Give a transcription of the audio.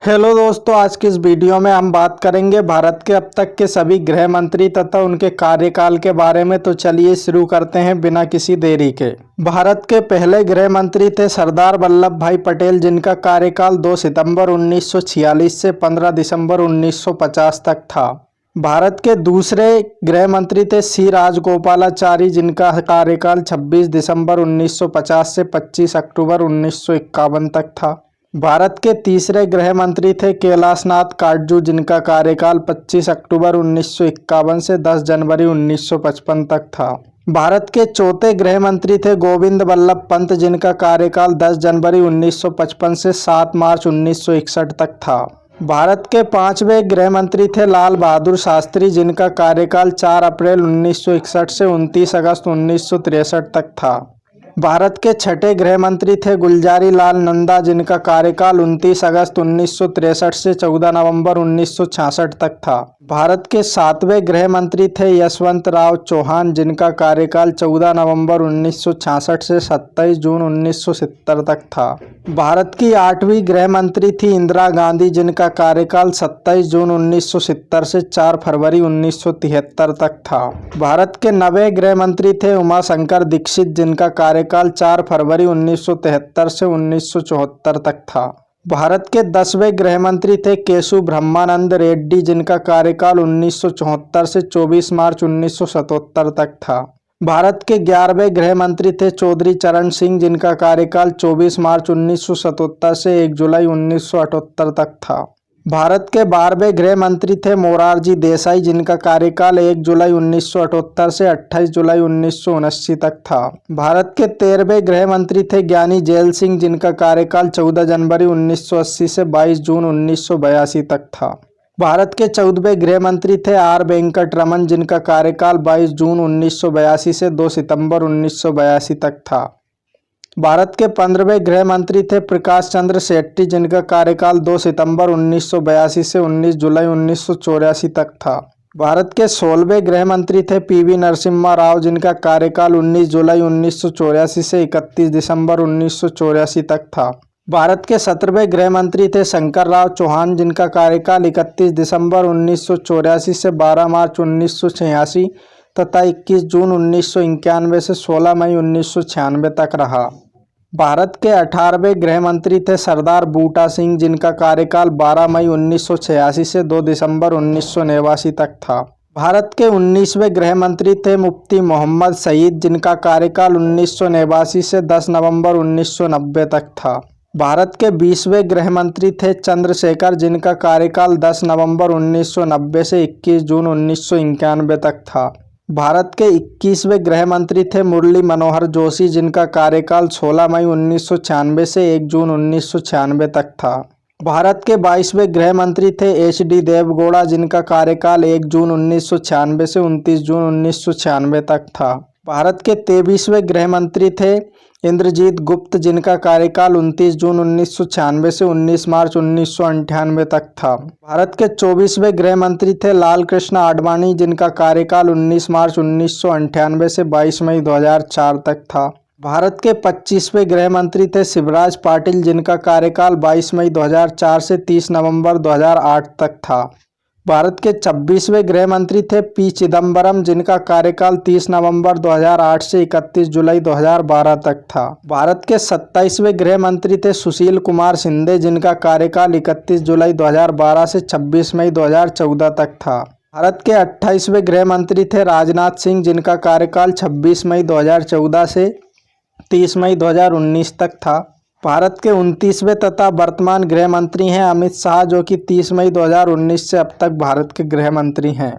Hello दोस्तों, आज की इस वीडियो में हम बात करेंगे भारत के अब तक के सभी गृह मंत्री तथा उनके कार्यकाल के बारे में। तो चलिए शुरू करते हैं बिना किसी देरी के। भारत के पहले गृह मंत्री थे सरदार वल्लभ भाई पटेल, जिनका कार्यकाल 2 सितंबर 1946 से 15 दिसंबर 1950 तक था। भारत के दूसरे गृह मंत्री थे सी राजगोपालाचारी, जिनका कार्यकाल 26 दिसंबर 1950 से 25 अक्टूबर 1951 तक था। भारत के तीसरे गृह मंत्री थे कैलाशनाथ काटजू, जिनका कार्यकाल 25 अक्टूबर 1951 से 10 जनवरी 1955 तक था। भारत के चौथे गृह मंत्री थे गोविंद वल्लभ पंत, जिनका कार्यकाल 10 जनवरी 1955 से 7 मार्च 1961 तक था। भारत के पांचवें गृह मंत्री थे लाल बहादुर शास्त्री, जिनका कार्यकाल 4 अप्रैल 1961 से 29 अगस्त 1963 तक था। भारत के छठे गृह मंत्री थे गुलजारी लाल नंदा, जिनका कार्यकाल 29 अगस्त 1963 से 14 नवंबर 1966 तक था। भारत के सातवें गृह मंत्री थे यशवंत राव चौहान, जिनका कार्यकाल 14 नवंबर 1966 से 27 जून 1970 तक था। भारत की आठवीं गृह मंत्री थी इंदिरा गांधी, जिनका कार्यकाल 27 जून 1970 से 4 फरवरी 1973 तक था। भारत के नवे गृह मंत्री थे उमाशंकर दीक्षित, जिनका कार्यकाल 4 फरवरी 1973 से 1974 तक था। भारत के 10वें गृह मंत्री थे केशु ब्रह्मानंद रेड्डी, जिनका कार्यकाल 1974 से 24 मार्च 1977 तक था। भारत के 11वें गृह मंत्री थे चौधरी चरण सिंह, जिनका कार्यकाल 24 मार्च 1977 से 1 जुलाई 1978 तक था। भारत के 12वें गृह मंत्री थे मोरारजी देसाई, जिनका कार्यकाल 1 जुलाई 1978 से 28 जुलाई 1979 तक था। भारत के 13वें गृह मंत्री थे ज्ञानी जेल सिंह, जिनका कार्यकाल 14 जनवरी 1980 से 22 जून 1982 तक था। भारत के 14वें गृह मंत्री थे आर वेंकट रमन, जिनका कार्यकाल 22 जून 1982 से 2 सितंबर 1982 तक था। भारत के 15वें गृह मंत्री थे प्रकाश चंद्र शेट्टी, जिनका कार्यकाल 2 सितंबर 1982 से 19 जुलाई 1984 तक था। भारत के 16वें गृह मंत्री थे पीवी नरसिम्हा राव, जिनका कार्यकाल 19 जुलाई 1984 से 31 दिसंबर 1984 तक था। भारत के 17वें गृह मंत्री थे शंकर राव चौहान, जिनका कार्यकाल 31 दिसंबर 1984 से 12 मार्च 1986 तथा 21 जून 1991 से 16 मई 1996 तक रहा। भारत के 18वें गृह मंत्री थे सरदार बूटा सिंह, जिनका कार्यकाल 12 मई 1986 से 2 दिसंबर 1989 तक था। भारत के 19वें गृह मंत्री थे मुफ्ती मोहम्मद सईद, जिनका कार्यकाल 1989 से 10 नवंबर 1990 तक था। भारत के 20वें गृह मंत्री थे चंद्रशेखर, जिनका कार्यकाल 10 नवंबर 1990 से 21 जून 1991 तक था। भारत के 21वें गृह मंत्री थे मुरली मनोहर जोशी, जिनका कार्यकाल 16 मई 1996 से 1 जून 1996 तक था। भारत के 22वें गृह मंत्री थे HD देवगौड़ा, जिनका कार्यकाल 1 जून 1996 से 29 जून 1996 तक था। भारत के 23वें गृह मंत्री थे इंद्रजीत गुप्त, जिनका कार्यकाल 29 जून 1996 से 19 मार्च 1998 तक था। भारत के 24वें गृह मंत्री थे लाल कृष्ण आडवाणी, जिनका कार्यकाल 19 मार्च 1998 से 22 मई 2004 तक था। भारत के 25वें गृह मंत्री थे शिवराज पाटिल, जिनका कार्यकाल 22 मई 2004 से 30 नवंबर 2008 तक था। भारत के 26वें गृह मंत्री थे पी चिदम्बरम, जिनका कार्यकाल 30 नवंबर 2008 से 31 जुलाई 2012 तक था। भारत के 27वें गृह मंत्री थे सुशील कुमार शिंदे, जिनका कार्यकाल 31 जुलाई 2012 से 26 मई 2014 तक था। भारत के 28वें गृह मंत्री थे राजनाथ सिंह, जिनका कार्यकाल 26 मई 2014 से 30 मई 2019 तक था। भारत के 29वें तथा वर्तमान गृह मंत्री हैं अमित शाह, जो कि 30 मई 2019 से अब तक भारत के गृह मंत्री हैं।